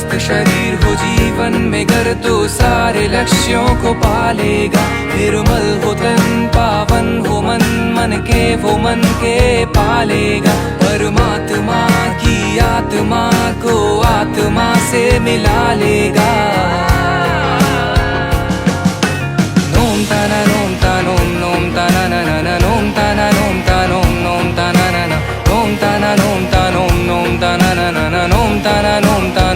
स्वस्थ शरीर हो जीवन में घर तो सारे लक्ष्यों को पालेगा। निर्मल हो तन पावन हो मन, मन के वो मन के पालेगा। परमात्मा की आत्मा को आत्मा से मिला लेगा। नोम तना नोम ता नोम नोम तना ना ना ना नोम तना नोम ता नोम नोम तना ना ना नोम तना नोम ता नोम नोम तना ना ना नोम तना नोम ता